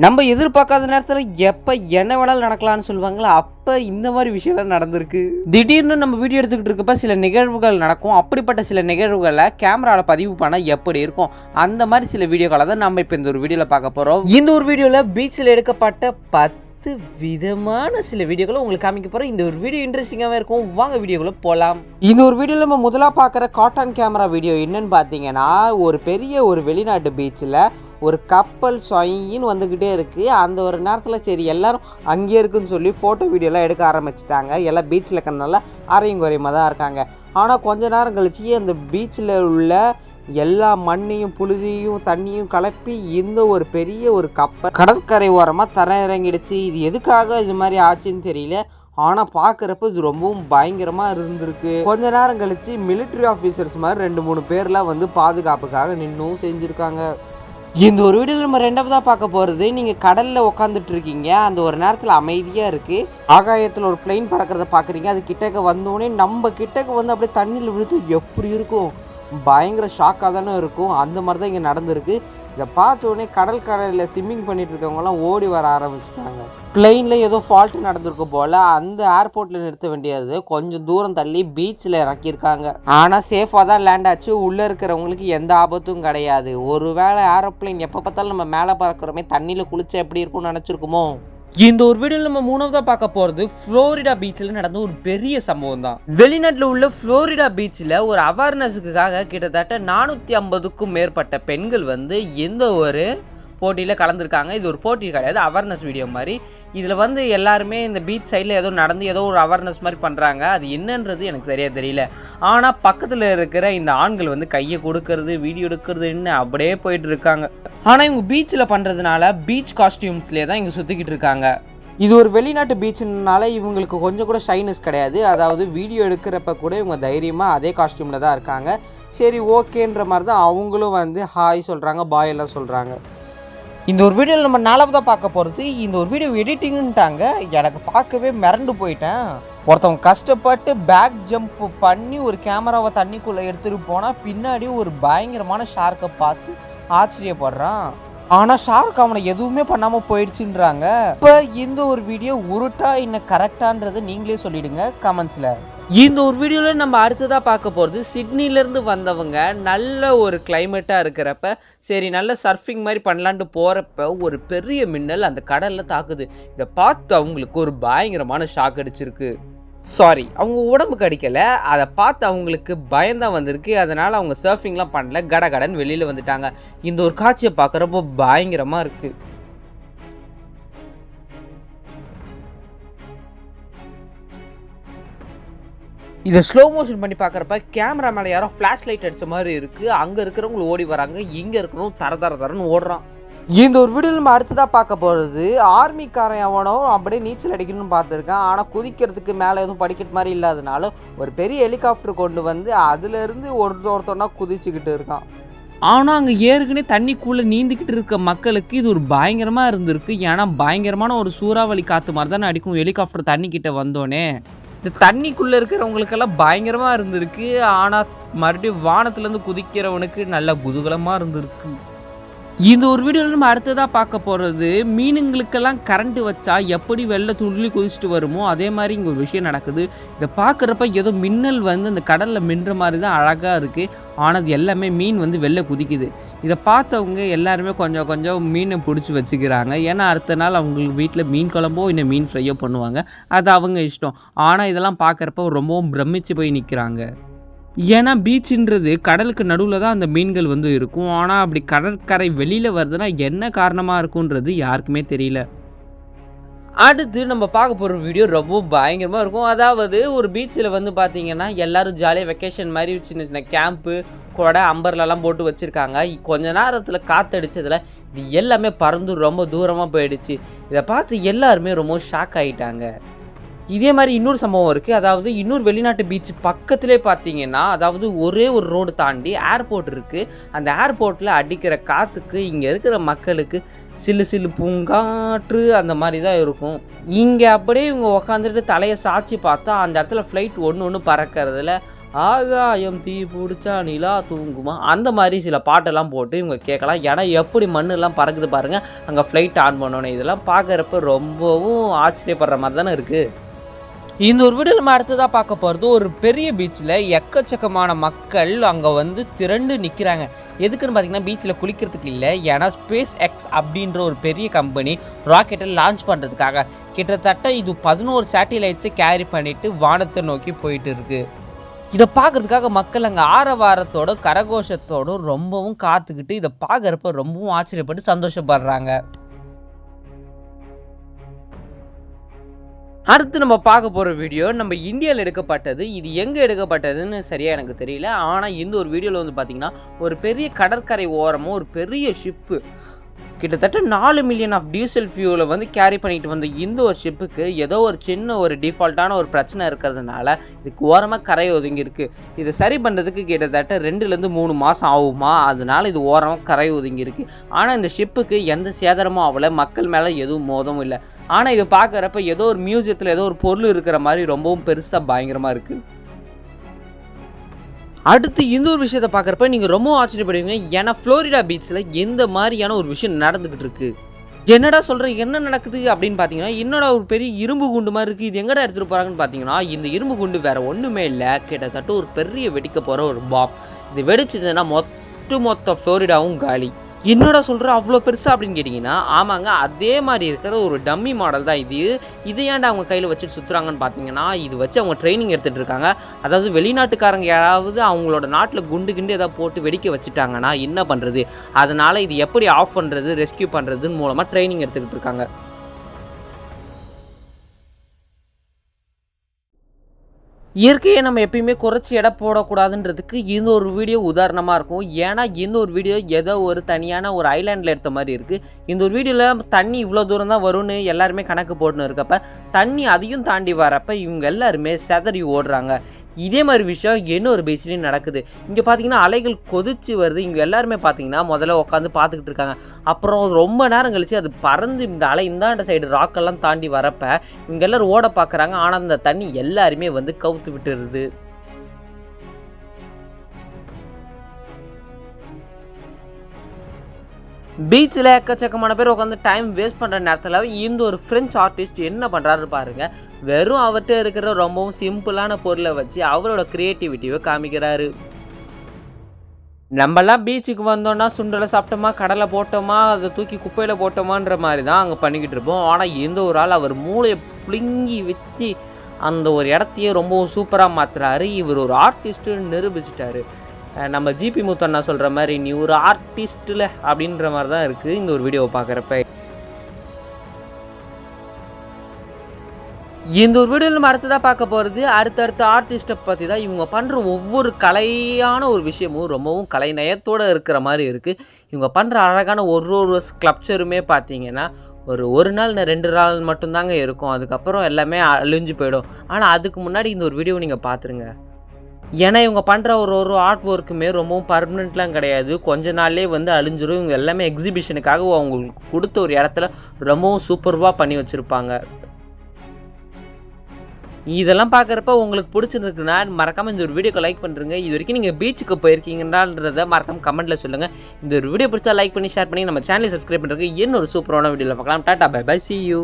நம்ம எதிர்பார்க்காத நேரத்தில் எப்போ என்ன வேணாலும் நடக்கலாம்னு சொல்லுவாங்களா, அப்போ இந்த மாதிரி விஷயம்லாம் நடந்திருக்கு. திடீர்னு நம்ம வீடியோ எடுத்துக்கிட்டு இருக்கப்ப சில நிகழ்வுகள் நடக்கும். அப்படிப்பட்ட சில நிகழ்வுகளை கேமராவில் பதிவு பண்ணால் எப்படி இருக்கும், அந்த மாதிரி சில வீடியோக்களை தான் நம்ம இப்போ இந்த ஒரு வீடியோவில் பார்க்க போகிறோம். இந்த ஒரு வீடியோவில் பீச்சில் எடுக்கப்பட்ட 10 விதமான சில வீடியோக்களை உங்களுக்கு காமிக்க போகிறோம். இந்த ஒரு வீடியோ இன்ட்ரெஸ்டிங்காகவே இருக்கும். வாங்க வீடியோக்குள்ள போகலாம். இந்த ஒரு வீடியோவில் நம்ம முதலாக பார்க்குற காட்டன் கேமரா வீடியோ என்னன்னு பார்த்தீங்கன்னா, ஒரு பெரிய ஒரு வெளிநாட்டு பீச்சில் ஒரு கப்பல் சொயின்னு வந்துக்கிட்டே இருக்குது. அந்த ஒரு நேரத்தில் சரி எல்லோரும் அங்கே இருக்குன்னு சொல்லி ஃபோட்டோ வீடியோலாம் எடுக்க ஆரம்பிச்சிட்டாங்க. எல்லாம் பீச்சில் இருக்கிறதுனால அரையும் குறையுமா தான் இருக்காங்க. ஆனால் கொஞ்ச நேரம் கழிச்சு அந்த பீச்சில் உள்ள எல்லா மண்ணையும் புழுதியும் தண்ணியும் கலப்பி இந்த ஒரு பெரிய ஒரு கப்பல் கடற்கரை ஓரமாக தர இறங்கிடுச்சு. இது எதுக்காக இது மாதிரி ஆச்சுன்னு தெரியல. ஆனால் பார்க்குறப்ப இது ரொம்பவும் பயங்கரமாக இருந்திருக்கு. கொஞ்ச நேரம் கழித்து மிலிட்ரி ஆஃபீஸர்ஸ் மாதிரி 2-3 பேர்லாம் வந்து பாதுகாப்புக்காக நின்றும் செஞ்சுருக்காங்க. இந்த ஒரு வீடியோவில் நம்ம ரெண்டாவதாக பார்க்க போகிறது, நீங்கள் கடலில் உட்காந்துட்டு இருக்கீங்க. அந்த ஒரு நேரத்தில் அமைதியாக இருக்குது. ஆகாயத்தில் ஒரு பிளெயின் பறக்கிறத பார்க்குறீங்க. அது கிட்டக்க வந்தோடனே நம்ம கிட்டக்க வந்து அப்படியே தண்ணியில் விழுது எப்படி இருக்கும், பயங்கர ஷாக்காக தானே இருக்கும். அந்த மாதிரி தான் இங்கே நடந்திருக்கு. இதை பார்த்தோடனே கடற்கரையில் ஸ்விம்மிங் பண்ணிட்டு இருக்கவங்கலாம் ஓடி வர ஆரம்பிச்சிட்டாங்க. பிளெயினில் ஏதோ ஃபால்ட்டு நடந்திருக்கும் போல். அந்த ஏர்போர்ட்டில் நிறுத்த வேண்டியது கொஞ்சம் தூரம் தள்ளி பீச்சில் இறக்கியிருக்காங்க. ஆனால் சேஃபாக தான் லேண்ட் ஆச்சு. உள்ளே இருக்கிறவங்களுக்கு எந்த ஆபத்தும் கிடையாது. ஒருவேளை ஏரோப்ளைன் எப்போ பார்த்தாலும் நம்ம மேலே பறக்கிறோமே, தண்ணியில் குளிச்சா எப்படி இருக்கும்னு நினச்சிருக்குமோ. இந்த ஒரு வீடியோவில் நம்ம மூணாவதாக பார்க்க போகிறது ஃப்ளோரிடா பீச்சில் நடந்த ஒரு பெரிய சம்பவம் தான். வெளிநாட்டில் உள்ள ஃப்ளோரிடா பீச்சில் ஒரு அவேர்னஸுக்காக கிட்டத்தட்ட 450க்கும் மேற்பட்ட பெண்கள் வந்து எந்த ஒரு போட்டியில் கலந்துருக்காங்க. இது ஒரு போட்டி கிடையாது, அவேர்னஸ் வீடியோ மாதிரி. இதில் வந்து எல்லாருமே இந்த பீச் சைடில் ஏதோ நடந்து ஏதோ ஒரு அவேர்னஸ் மாதிரி பண்ணுறாங்க. அது என்னன்றது எனக்கு சரியாக தெரியல. ஆனால் பக்கத்தில் இருக்கிற இந்த ஆண்கள் வந்து கையை கொடுக்கறது, வீடியோ எடுக்கிறதுன்னு அப்படியே போயிட்டு இருக்காங்க. ஆனால் இவங்க பீச்சில் பண்ணுறதுனால பீச் காஸ்டியூம்ஸ்லேயே தான் இங்கே சுற்றிக்கிட்டு இருக்காங்க. இது ஒரு வெளிநாட்டு பீச்சுனால இவங்களுக்கு கொஞ்சம் கூட ஷைனஸ் கிடையாது. அதாவது வீடியோ எடுக்கிறப்ப கூட இவங்க தைரியமாக அதே காஸ்டியூமில் தான் இருக்காங்க. சரி ஓகேன்ற மாதிரி தான் அவங்களும் வந்து ஹாய் சொல்கிறாங்க, பாய் எல்லாம் சொல்கிறாங்க. இந்த ஒரு வீடியோவில் நம்ம 4வதாக பார்க்க போகிறது, இந்த ஒரு வீடியோ எடிட்டிங்குன்ட்டாங்க. எனக்கு பார்க்கவே மிரண்டு போயிட்டேன். ஒருத்தவங்க கஷ்டப்பட்டு பேக் ஜம்ப் பண்ணி ஒரு கேமராவை தண்ணிக்குள்ளே எடுத்துகிட்டு போனால் பின்னாடி ஒரு பயங்கரமான ஷார்க்கை பார்த்து ஆச்சரியப்படுறான். ஆனால் ஷார்க் அவனை எதுவுமே பண்ணாமல் போயிடுச்சுன்றாங்க. இப்போ இந்த ஒரு வீடியோ உருட்டா இன்னும் கரெக்டான்றதை நீங்களே சொல்லிவிடுங்க கமெண்ட்ஸில். இந்த ஒரு வீடியோவில் நம்ம அடுத்ததாக பார்க்க போகிறது, சிட்னிலேருந்து வந்தவங்க நல்ல ஒரு கிளைமேட்டாக இருக்கிறப்ப சரி நல்ல சர்ஃபிங் மாதிரி பண்ணலான்ட்டு போகிறப்ப ஒரு பெரிய மின்னல் அந்த கடலில் தாக்குது. இதை பார்த்து அவங்களுக்கு ஒரு பயங்கரமான ஷாக் அடிச்சிருக்கு. சாரி, அவங்க உடம்புக்கு அடிக்கலை, அதை பார்த்து அவங்களுக்கு பயந்தான் வந்திருக்கு. அதனால் அவங்க சர்ஃபிங்லாம் பண்ணல, கடகடன்னு வெளியில் வந்துட்டாங்க. இந்த ஒரு காட்சியை பார்க்குறப்போ பயங்கரமாக இருக்குது. இதை ஸ்லோ மோஷன் பண்ணி பார்க்குறப்ப கேமரா மேலே யாரோ ஃப்ளாஷ் லைட் அடித்த மாதிரி இருக்குது. அங்கே இருக்கிறவங்க ஓடி வராங்க, இங்கே இருக்கிறவங்க தரன்னு ஓடுறான். இந்த ஒரு வீடியோ நம்ம அடுத்ததாக பார்க்க போகிறது, ஆர்மிக்காரன் எவனோ அப்படியே நீச்சல் அடிக்கணும்னு பார்த்துருக்கான். ஆனால் குதிக்கிறதுக்கு மேலே எதுவும் படிக்கட்டு மாதிரி இல்லாதனால ஒரு பெரிய ஹெலிகாப்டர் கொண்டு வந்து அதுலேருந்து ஒருத்தொன்னா குதிச்சுக்கிட்டு இருக்கான். ஆனால் அங்கே ஏற்கனவே தண்ணிக்குள்ளே நீந்திக்கிட்டு இருக்க மக்களுக்கு இது ஒரு பயங்கரமாக இருந்திருக்கு. ஏன்னா பயங்கரமான ஒரு சூறாவளி காற்று மாதிரி தானே அடிக்கும் ஹெலிகாப்டர் தண்ணிக்கிட்ட வந்தோடனே. இந்த தண்ணிக்குள்ளே இருக்கிறவங்களுக்கெல்லாம் பயங்கரமாக இருந்திருக்கு. ஆனால் மறுபடியும் வானத்துலேருந்து குதிக்கிறவனுக்கு நல்ல குதூகலமாக இருந்திருக்கு. இந்த ஒரு வீடியோவில் நம்ம அடுத்ததாக பார்க்க போகிறது, மீனுங்களுக்கெல்லாம் கரண்ட்டு வச்சா எப்படி வெளில துள்ளி குதிச்சுட்டு வருமோ அதே மாதிரி இங்கே ஒரு விஷயம் நடக்குது. இதை பார்க்குறப்ப ஏதோ மின்னல் வந்து அந்த கடலில் மின்ற மாதிரி தான் அழகாக இருக்குது. ஆனால் அது எல்லாமே மீன் வந்து வெளில குதிக்குது. இதை பார்த்தவங்க எல்லாருமே கொஞ்சம் மீனை பிடிச்சி வச்சுக்கிறாங்க. ஏன்னா அடுத்த நாள் அவங்களுக்கு வீட்டில் மீன் குழம்போ இல்லை மீன் ஃப்ரையோ பண்ணுவாங்க. அது அவங்க இஷ்டம். ஆனால் இதெல்லாம் பார்க்குறப்ப ரொம்பவும் பிரமிச்சு போய் நிற்கிறாங்க. ஏன்னா பீச்சுன்றது கடலுக்கு நடுவில் தான் அந்த மீன்கள் வந்து இருக்கும். ஆனால் அப்படி கடற்கரை வெளியில் வருதுன்னா என்ன காரணமாக இருக்குன்றது யாருக்குமே தெரியல. அடுத்து நம்ம பார்க்க போகிற வீடியோ ரொம்ப பயங்கரமாக இருக்கும். அதாவது ஒரு பீச்சில் வந்து பார்த்திங்கன்னா எல்லோரும் ஜாலியாக வெக்கேஷன் மாதிரி சின்ன சின்ன கேம்ப்பு கூட அம்பர்லாம் போட்டு வச்சுருக்காங்க. கொஞ்ச நேரத்தில் காற்றடிச்சதில் இது எல்லாமே பறந்து ரொம்ப தூரமாக போயிடுச்சு. இதை பார்த்து எல்லாருமே ரொம்ப ஷாக் ஆகிட்டாங்க. இதே மாதிரி இன்னொரு சம்பவம் இருக்குது. அதாவது இன்னொரு வெளிநாட்டு பீச் பக்கத்துலேயே பார்த்தீங்கன்னா, அதாவது ஒரே ஒரு ரோடு தாண்டி ஏர்போர்ட் இருக்குது. அந்த ஏர்போர்ட்டில் அடிக்கிற காற்றுக்கு இங்கே இருக்கிற மக்களுக்கு சில்லு பூங்காற்று அந்த மாதிரி தான் இருக்கும். இங்கே அப்படியே இவங்க உக்காந்துட்டு தலையை சாய்ச்சி பார்த்தா அந்த இடத்துல ஃப்ளைட் ஒன்று பறக்கிறதுல ஆகாயம் தீ பிடிச்சா நிலா தூங்குமா அந்த மாதிரி சில பாட்டெல்லாம் போட்டு இவங்க கேட்கலாம். ஏன்னா எப்படி மண்ணெல்லாம் பறக்குது பாருங்கள் அங்கே ஃப்ளைட் ஆன் பண்ணோன்னே. இதெல்லாம் பார்க்குறப்ப ரொம்பவும் ஆச்சரியப்படுற மாதிரி தானே இருக்குது. இந்த ஒரு வீடியோ நம்ம அடுத்ததாக பார்க்க போகிறது ஒரு பெரிய பீச்சில் எக்கச்சக்கமான மக்கள் அங்கே வந்து திரண்டு நிற்கிறாங்க. எதுக்குன்னு பார்த்தீங்கன்னா பீச்சில் குளிக்கிறதுக்கு இல்லை, ஏன்னா ஸ்பேஸ் எக்ஸ் அப்படின்ற ஒரு பெரிய கம்பெனி ராக்கெட்டை லான்ச் பண்ணுறதுக்காக கிட்டத்தட்ட இது 11 சேட்டிலைட்ஸை கேரி பண்ணிவிட்டு வானத்தை நோக்கி போயிட்டு இருக்கு. இதை பார்க்குறதுக்காக மக்கள் அங்கே ஆரவாரத்தோட கரகோஷத்தோடும் ரொம்பவும் காத்துக்கிட்டு இதை பார்க்குறப்ப ரொம்பவும் ஆச்சரியப்பட்டு சந்தோஷப்படுறாங்க. அடுத்து நம்ம பார்க்க போகிற வீடியோ நம்ம இந்தியாவில் எடுக்கப்பட்டது. இது எங்கே எடுக்கப்பட்டதுன்னு சரியாக எனக்கு தெரியல. ஆனால் இந்த ஒரு வீடியோவில் வந்து பார்த்திங்கன்னா ஒரு பெரிய கடற்கரை ஓரமும் ஒரு பெரிய ஷிப்பு கிட்டத்தட்ட 4 மில்லியன் ஆஃப் டீசல் ஃபியூலை வந்து கேரி பண்ணிட்டு வந்த இந்த ஒரு ஷிப்புக்கு ஏதோ ஒரு சின்ன ஒரு டிஃபால்ட்டான ஒரு பிரச்சனை இருக்கிறதுனால இதுக்கு ஓரமாக கரை ஒதுங்கி இருக்குது. இதை சரி பண்ணுறதுக்கு கிட்டத்தட்ட 2லேருந்து 3 மாதம் ஆகுமா, அதனால் இது ஓரமாக கரை ஒதுங்கி இருக்குது. ஆனால் இந்த ஷிப்புக்கு எந்த சேதாரமும் ஆகலை, மக்கள் மேலே எதுவும் மோதவும் இல்லை. ஆனால் இதை பார்க்குறப்ப ஏதோ ஒரு மியூசியத்தில் ஏதோ ஒரு பொருள் இருக்கிற மாதிரி ரொம்பவும் பெருசாக பயங்கரமாக இருக்குது. அடுத்து இந்த ஒரு விஷயத்தை பார்க்குறப்ப நீங்கள் ரொம்ப ஆச்சரியப்படுவீங்க. ஏன்னா ஃப்ளோரிடா பீச்சில் எந்த மாதிரியான ஒரு விஷயம் நடந்துக்கிட்டு இருக்குது. என்னடா சொல்கிறேன், என்ன நடக்குது அப்படின்னு பார்த்தீங்கன்னா என்னடா ஒரு பெரிய இரும்பு குண்டு மாதிரி இருக்குது, இது எங்கடா எடுத்துகிட்டு போகிறாங்கன்னு பார்த்தீங்கன்னா இந்த இரும்பு குண்டு வேறு ஒன்றுமே இல்லை, கிட்டத்தட்ட ஒரு பெரிய வெடிக்க போகிற ஒரு பாம். இது வெடிச்சதுன்னா மொத்த ஃப்ளோரிடாவும் காலி. என்னடா சொல்கிற அவ்வளோ பெருசாக அப்படின்னு கேட்டிங்கன்னா ஆமாங்க, அதே மாதிரி இருக்கிற ஒரு டம்மி மாடல் தான் இது. இது ஏன்டா அவங்க கையில் வச்சுட்டு சுற்றுறாங்கன்னு பார்த்தீங்கன்னா இது வச்சு அவங்க ட்ரைனிங் எடுத்துகிட்டு இருக்காங்க. அதாவது வெளிநாட்டுக்காரங்க யாராவது அவங்களோட நாட்டில் குண்டு ஏதாவது போட்டு வெடிக்க வச்சுட்டாங்கன்னா என்ன பண்ணுறது, அதனால் இது எப்படி ஆஃப் பண்ணுறது ரெஸ்கியூ பண்ணுறதுன்னு மூலமாக ட்ரைனிங் எடுத்துக்கிட்டு இருக்காங்க. இயற்கையை நம்ம எப்பயுமே குறைச்சி எடை போடக்கூடாதுன்றதுக்கு இந்த ஒரு வீடியோ உதாரணமாக இருக்கும். ஏன்னா இந்த ஒரு வீடியோ ஏதோ ஒரு தனியான ஒரு ஐலாண்டில் எடுத்த மாதிரி இருக்குது. இந்த ஒரு வீடியோவில் தண்ணி இவ்வளோ தூரம் தான் வரும்னு எல்லாருமே கணக்கு போட்டுன்னு இருக்கப்ப தண்ணி அதையும் தாண்டி வரப்போ இவங்க எல்லாருமே செதறி ஓடுறாங்க. இதே மாதிரி விஷயம் இன்னொரு பீச்லேயும் நடக்குது. இங்கே பார்த்தீங்கன்னா அலைகள் கொதிச்சு வருது. இங்கே எல்லாருமே பார்த்தீங்கன்னா முதல்ல உட்காந்து பார்த்துக்கிட்டு இருக்காங்க. அப்புறம் ரொம்ப நேரம் கழித்து அது பறந்து இந்த அலை இந்தாண்ட சைடு ராக்கெல்லாம் தாண்டி வரப்போ இங்கே எல்லோரும் ஓட பார்க்குறாங்க. ஆனால் அந்த தண்ணி எல்லாருமே வந்து கவுத்து விட்டுருது. பீச்சில் எக்கச்சக்கமான பேர் உட்காந்து டைம் வேஸ்ட் பண்ணுற நேரத்தில் இந்த ஒரு ஃப்ரெஞ்ச் ஆர்டிஸ்ட் என்ன பண்ணுறாரு பாருங்கள். வெறும் அவர்கிட்ட இருக்கிற ரொம்பவும் சிம்பிளான பொருளை வச்சு அவரோட க்ரியேட்டிவிட்டியை காமிக்கிறாரு. நம்மலாம் பீச்சுக்கு வந்தோன்னா சுண்டலை சாப்பிட்டோமா, கடலை போட்டோமா, அதை தூக்கி குப்பையில் போட்டோமான்ற மாதிரி தான் அங்கே பண்ணிக்கிட்டு இருப்போம். ஆனால் இந்த ஒரு ஆள் அவர் மூளையை பிடுங்கி வச்சு அந்த ஒரு இடத்தையே ரொம்பவும் சூப்பராக மாற்றுறாரு. இவர் ஒரு ஆர்டிஸ்ட்டுன்னு நிரூபிச்சிட்டாரு. நம்ம ஜிபி முத்தண்ணா சொல்கிற மாதிரி நீ ஒரு ஆர்டிஸ்ட்டில் அப்படின்ற மாதிரி தான் இருக்குது இந்த ஒரு வீடியோவை பார்க்குறப்ப. இந்த ஒரு வீடியோவில் நம்ம அடுத்ததாக பார்க்க போகிறது அடுத்தடுத்த ஆர்டிஸ்ட்டை பற்றி தான். இவங்க பண்ணுற ஒவ்வொரு கலையான ஒரு விஷயமும் ரொம்பவும் கலைநயத்தோடு இருக்கிற மாதிரி இருக்குது. இவங்க பண்ணுற அழகான ஒரு ஸ்கல்ப்சருமே பார்த்தீங்கன்னா ஒரு நாள் 2 நாள் மட்டும்தாங்க இருக்கும், அதுக்கப்புறம் எல்லாமே அழிஞ்சு போயிடும். ஆனால் அதுக்கு முன்னாடி இந்த ஒரு வீடியோவை நீங்கள் பார்த்துருங்க. ஏன்னா இவங்க பண்ணுற ஒரு ஆர்ட் ஒர்க்குமே ரொம்பவும் பர்மனெண்ட்லாம் கிடையாது, கொஞ்ச நாள்லேயே வந்து அழிஞ்சிடும். இவங்க எல்லாமே எக்ஸிபிஷனுக்காக அவங்களுக்கு கொடுத்த ஒரு இடத்துல ரொம்பவும் சூப்பர்வாக பண்ணி வச்சுருப்பாங்க. இதெல்லாம் பார்க்குறப்ப உங்களுக்கு பிடிச்சிருக்குன்னா மறக்காமல் இந்த ஒரு வீடியோக்கு லைக் பண்ணுறங்க. இது வரைக்கும் நீங்கள் பீச்சுக்கு போயிருக்கீங்கன்றதை மறக்காமல் கமெண்ட்டில் சொல்லுங்கள். இந்த ஒரு வீடியோ பிடிச்சா லைக் பண்ணி ஷேர் பண்ணி நம்ம சேனலை சப்ஸ்கிரைப் பண்ணுறதுக்கு இன்னொரு சூப்பரான வீடியோவில் பார்க்கலாம். Tata bye bye, see you.